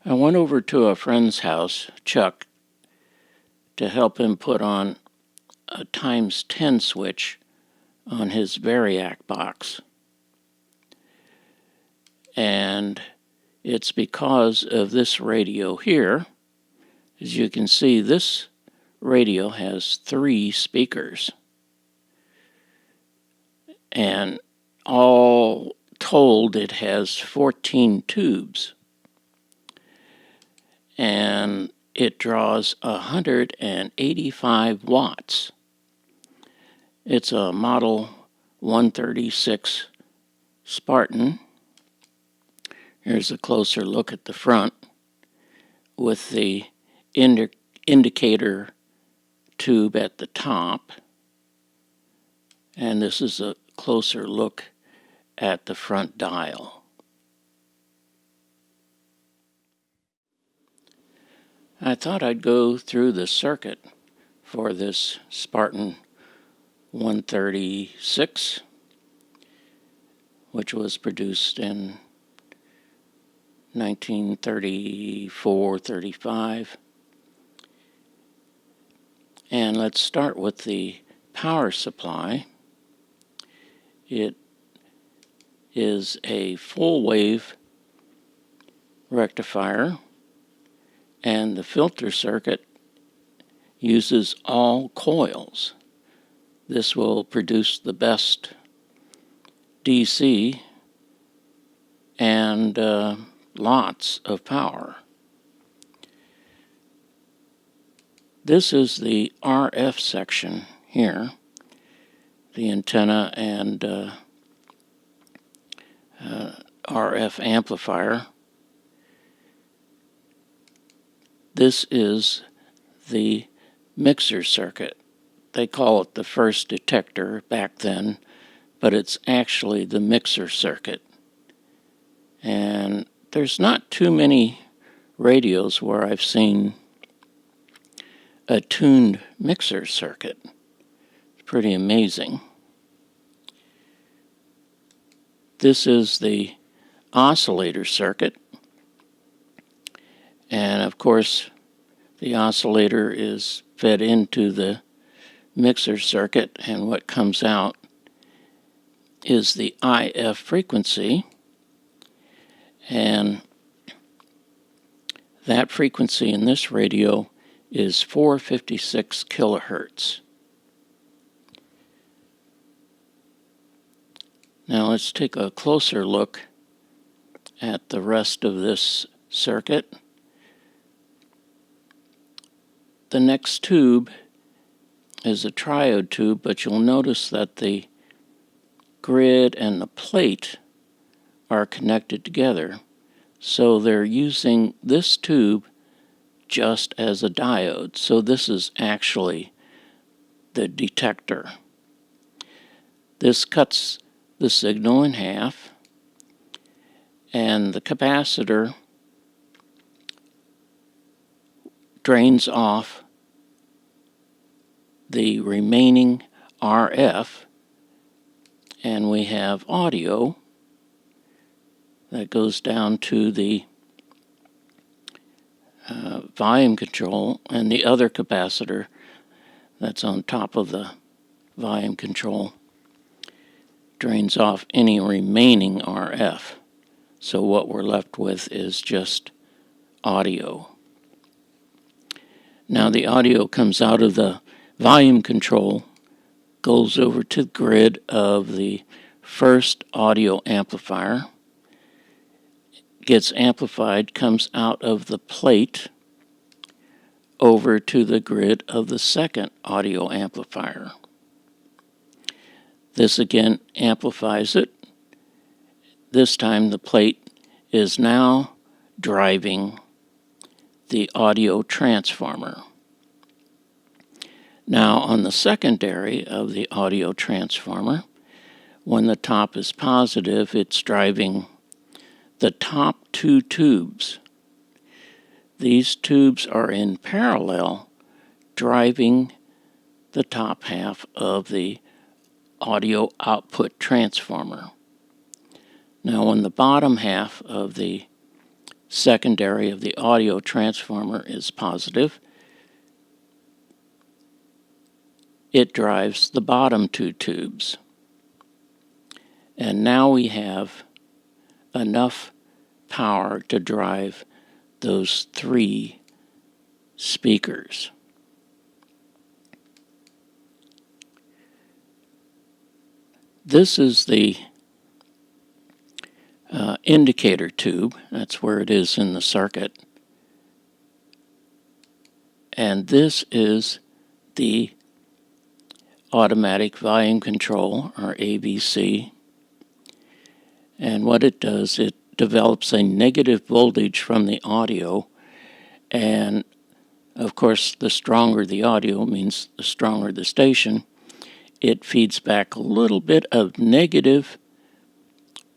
I went over to a friend's house, Chuck, to help him put on a times 10 switch on his Variac box. And it's because of this radio here. As you can see, this radio has 3 speakers. And all told, it has 14 tubes. And it draws 185 watts. It's a Model 136 Sparton. Here's a closer look at the front with the indicator tube at the top. And this is a closer look at the front dial. I thought I'd go through the circuit for this Sparton 136, which was produced in 1934-35. And let's start with the power supply. It is a full wave rectifier, and the filter circuit uses all coils. This will produce the best DC and lots of power. This is the RF section here, the antenna and RF amplifier. This is the mixer circuit. They call it the first detector back then, but it's actually the mixer circuit. And there's not too many radios where I've seen a tuned mixer circuit. It's pretty amazing. This is the oscillator circuit. And of course, the oscillator is fed into the mixer circuit, and what comes out is the IF frequency. And that frequency in this radio is 456 kilohertz. Now let's take a closer look at the rest of this circuit. The next tube is a triode tube, but you'll notice that the grid and the plate are connected together. So they're using this tube just as a diode. So this is actually the detector. This cuts the signal in half, and the capacitor drains off the remaining RF, and we have audio that goes down to the volume control, and the other capacitor that's on top of the volume control drains off any remaining RF. So what we're left with is just audio. Now the audio comes out of the volume control, goes over to the grid of the first audio amplifier, gets amplified, comes out of the plate over to the grid of the second audio amplifier. This again amplifies it. This time the plate is now driving the audio transformer. Now on the secondary of the audio transformer, when the top is positive, it's driving the top 2 tubes. These tubes are in parallel, driving the top half of the audio output transformer. Now when the bottom half of the secondary of the audio transformer is positive, it drives the bottom two tubes. And now we have enough power to drive those 3 speakers. This is the indicator tube. That's where it is in the circuit. And this is the automatic volume control, or ABC. And what it does, it develops a negative voltage from the audio, and of course the stronger the audio means the stronger the station. It feeds back a little bit of negative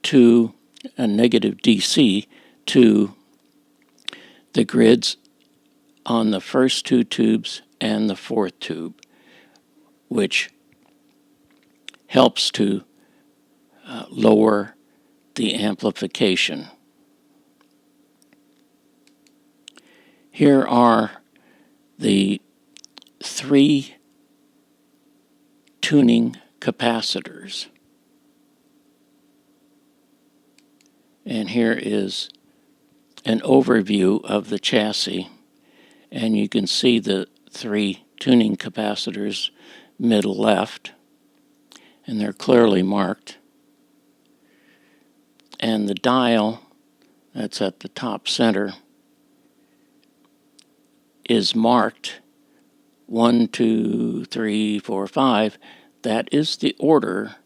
to a negative DC to the grids on the first 2 tubes and the 4th tube, which helps to lower the amplification. Here are the 3 tuning capacitors. And here is an overview of the chassis. And you can see the 3 tuning capacitors middle left, and they're clearly marked. And the dial that's at the top center is marked 1, 2, 3, 4, 5. That is the order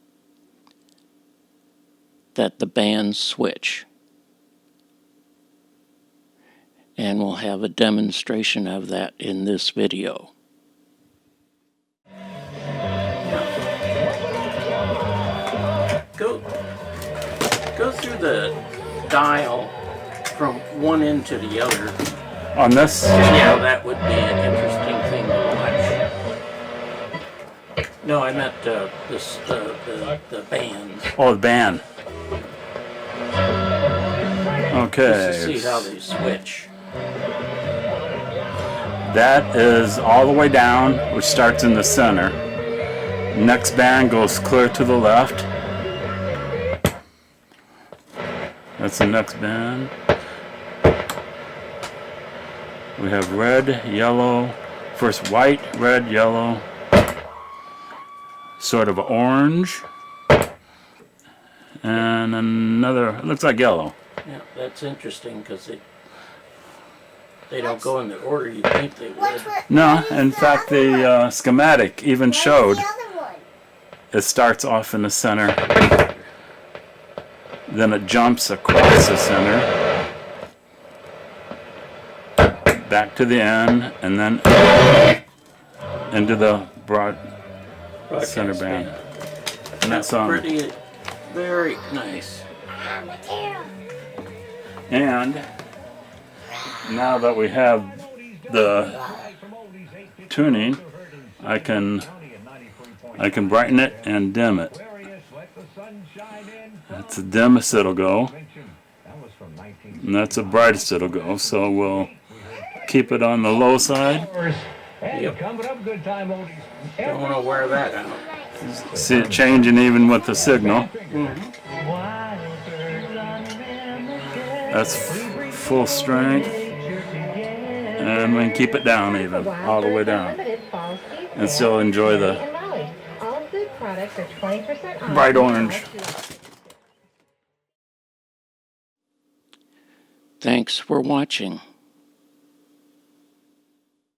that the bands switch. And we'll have a demonstration of that in this video. Go through the dial from one end to the other. On this? Yeah, that would be an interesting thing to watch. No, I meant the bands. Oh, the band. Okay. Just to see how they switch. That is all the way down, which starts in the center. Next band goes clear to the left. That's the next band. We have red, yellow, first white, red, yellow, sort of orange, and another, it looks like yellow. Yeah, that's interesting because they don't go in the order you think they would. No, in fact the schematic even showed it starts off in the center, then it jumps across the center, back to the end, and then into the broad center band. And that's pretty, very nice. And now that we have the tuning, I can brighten it and dim it. That's the dimmest it'll go, and that's the brightest it'll go. So we'll keep it on the low side. Yep. Don't want to wear that out. See it changing even with the signal. That's full strength, and we can keep it down even, all the way down, and still enjoy the bright orange. Thanks for watching.